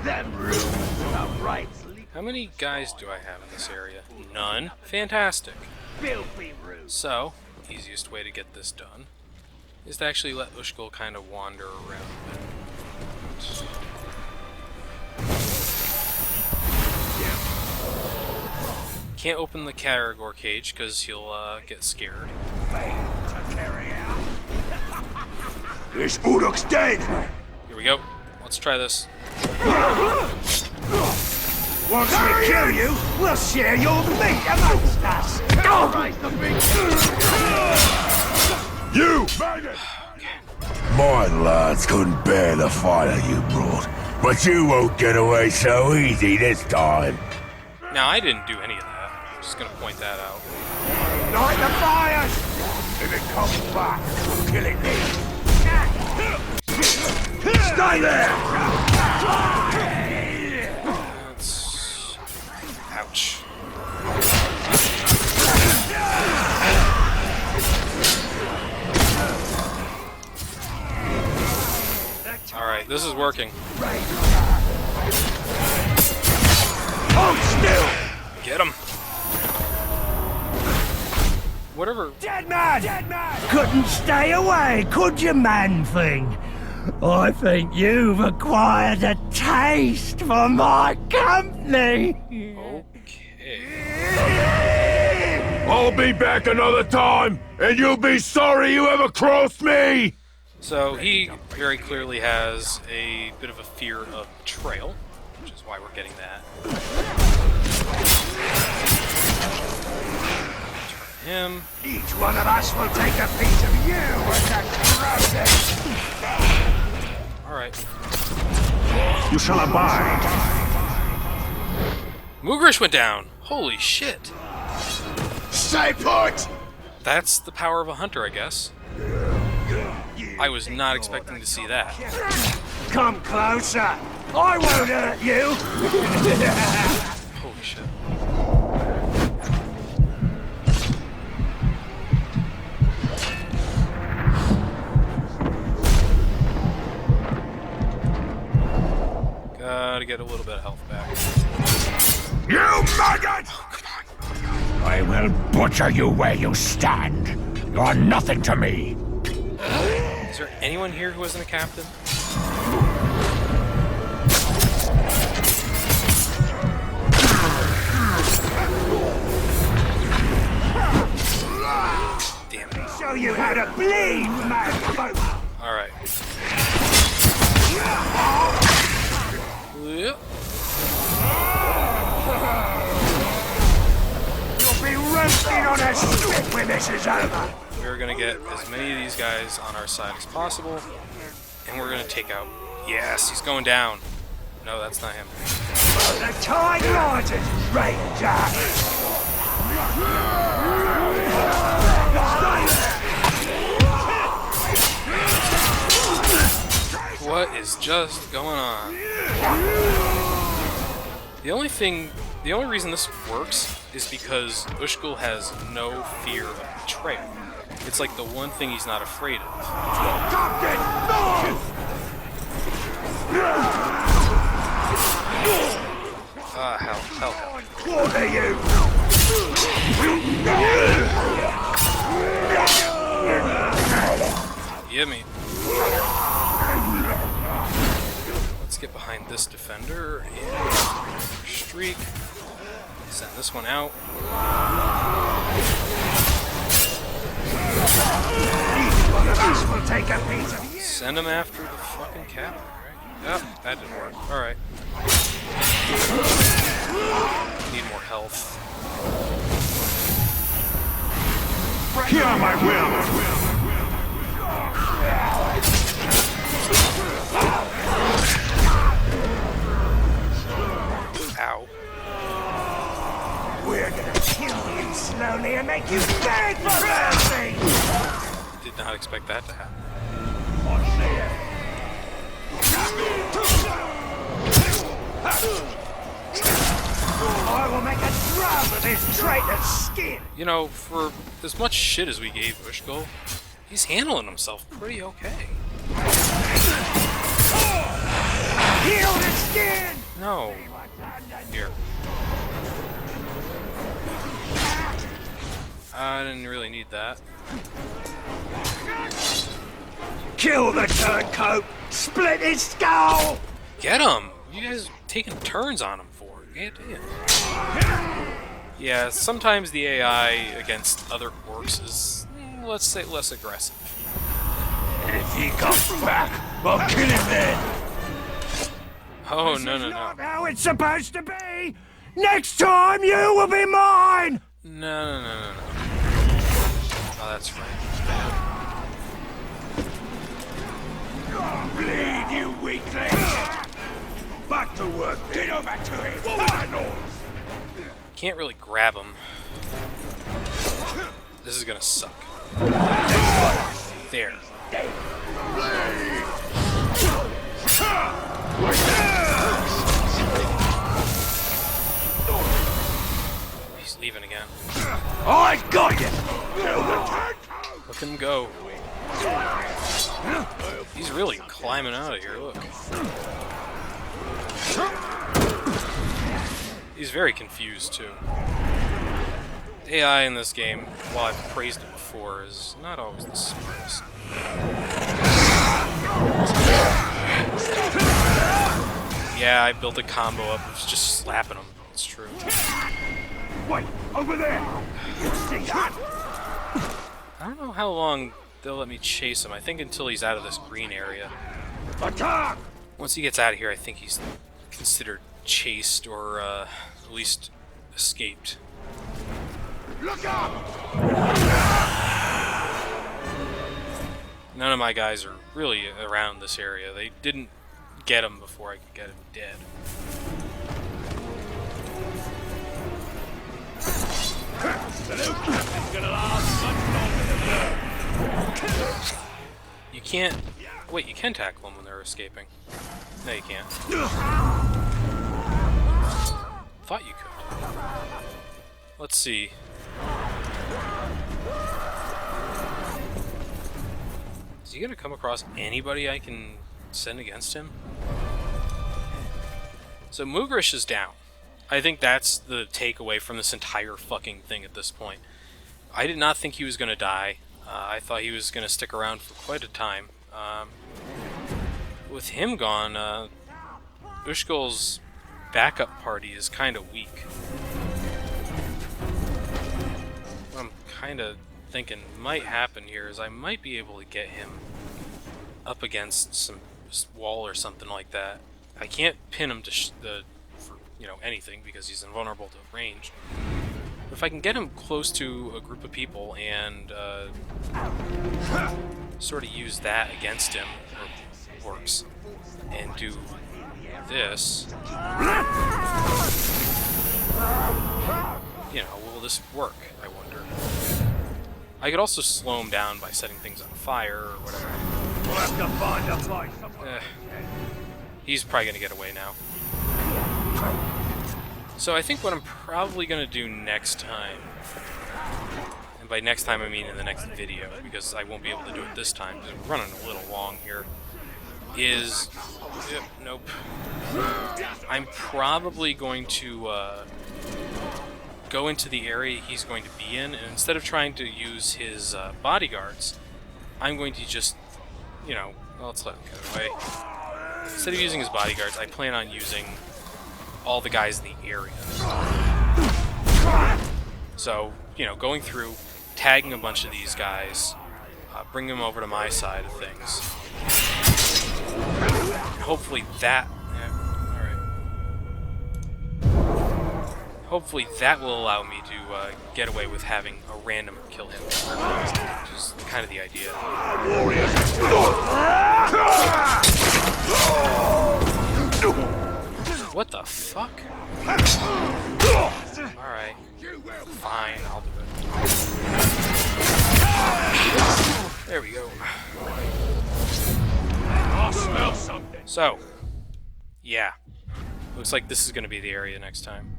B: Them rooms are right.
A: How many guys do I have in this area? None. Fantastic.
B: Filthy rooms.
A: So, easiest way to get this done is to actually let Ushgol kind of wander around a bit. Can't open the Caragor cage because he'll get scared.
B: This Uruk's dead.
A: Here we go. Let's try this.
E: Once we kill you, we'll share your meat amongst us.
C: You! My lads couldn't bear the fire you brought, but you won't get away so easy this time.
A: Now, I didn't do any of that. I'm just going to point that out.
B: Light the fires! If it comes back, kill it me. Stay there!
A: That's... Ouch. Alright, this is working.
B: Hold still!
A: Get him! Whatever.
E: Dead man! Dead man! Couldn't stay away, could you, man thing? I think you've acquired a taste for my company.
A: Okay.
C: I'll be back another time, and you'll be sorry you ever crossed me!
A: So he very clearly has a bit of a fear of betrayal, which is why we're getting that. Turn him.
B: Each one of us will take a piece of you as a crossing.
A: Alright.
C: You shall abide.
A: Mugrish went down. Holy shit.
B: Stay put!
A: That's the power of a hunter, I guess. I was not expecting to see that.
E: Come closer. I won't hurt you.
A: Holy shit. Gotta get a little bit of health back.
C: You maggot! I will butcher you where you stand. You are nothing to me.
A: Is there anyone here who isn't a captain? Damn it.
E: Show you how to bleed, man.
A: Alright. Yep.
E: You'll be roasting on a spit when this is over.
A: We're gonna get as many of these guys on our side as possible, and we're gonna take out. Yes, he's going down. No, that's not him.
E: The tide rises, Ranger.
A: What is just going on? The only reason this works is because Ushgol has no fear of betrayal. It's like the one thing he's not afraid of. Ah, hell.
E: What are you?
A: Gimme. Let's get behind this defender and streak. Send this one out.
E: We'll take a piece of you.
A: Send him after the fucking captain, right? Yep, that didn't work. Alright. Need more health.
C: Hear my will.
A: Ow.
E: We're gonna kill you slowly and make you beg for mercy.
A: Did not expect that to happen.
E: I will make a drum of his traitor's skin.
A: You know, for as much shit as we gave Ushgol, he's handling himself pretty okay.
E: Heal the skin.
A: No. Here. I didn't really need that.
E: Kill the turncoat. Split his skull.
A: Get him! You guys taking turns on him for it. Damn. Yeah, sometimes the AI against other orcs is, let's say, less aggressive.
E: If he comes back, I'll kill him then.
A: Oh,
E: This
A: no,
E: is
A: no,
E: not
A: no.
E: how it's supposed to be. Next time you will be mine.
A: No. Oh, that's right.
B: Bleed, you weakling! Back to work, get over to it!
A: Can't really grab him. This is gonna suck. There. He's leaving again.
E: I got you.
A: Look him go. He's really climbing out of here, look. He's very confused, too. The AI in this game, while I've praised it before, is not always the smartest. Yeah, I built a combo up of just slapping him. It's true.
E: Wait, over there. See that?
A: I don't know how long they'll let me chase him. I think until he's out of this green area.
E: Attack!
A: Once he gets out of here, I think he's considered chased or at least escaped.
B: Look out!
A: None of my guys are really around this area. They didn't get him before I could get him dead. You can't... Wait, you can tackle them when they're escaping. No, you can't. Thought you could. Let's see. Is he gonna come across anybody I can send against him? So Mugrish is down. I think that's the takeaway from this entire fucking thing at this point. I did not think he was gonna die. I thought he was gonna stick around for quite a time. With him gone, Ushgol's backup party is kind of weak. What I'm kind of thinking might happen here is I might be able to get him up against some wall or something like that. I can't pin him to for anything because he's invulnerable to range. But if I can get him close to a group of people and sort of use that against him, or works, and do this, will this work, I wonder? I could also slow him down by setting things on fire or whatever.
B: We'll have to find a place.
A: He's probably going to get away now. So I think what I'm probably going to do next time, and by next time I mean in the next video, because I won't be able to do it this time, because we're running a little long here, is... nope. I'm probably going to go into the area he's going to be in, and instead of trying to use his bodyguards, I'm going to just, well, let's let him get away. Instead of using his bodyguards, I plan on using all the guys in the area. So, going through, tagging a bunch of these guys, bring them over to my side of things. Hopefully that... alright. Hopefully that will allow me to get away with having a random kill him, which is kind of the idea. What the fuck? Alright. Fine, I'll do it. There we go.
B: I'll smell something.
A: So, yeah. Looks like this is going to be the area next time.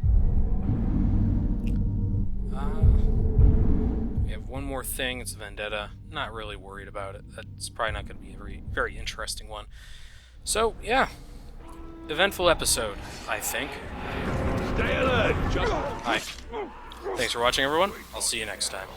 A: We have one more thing. It's a vendetta. Not really worried about it. That's probably not going to be a very, very interesting one. So, yeah. Eventful episode, I think.
B: Stay alert, Justin.
A: Hi. Thanks for watching, everyone. I'll see you next time.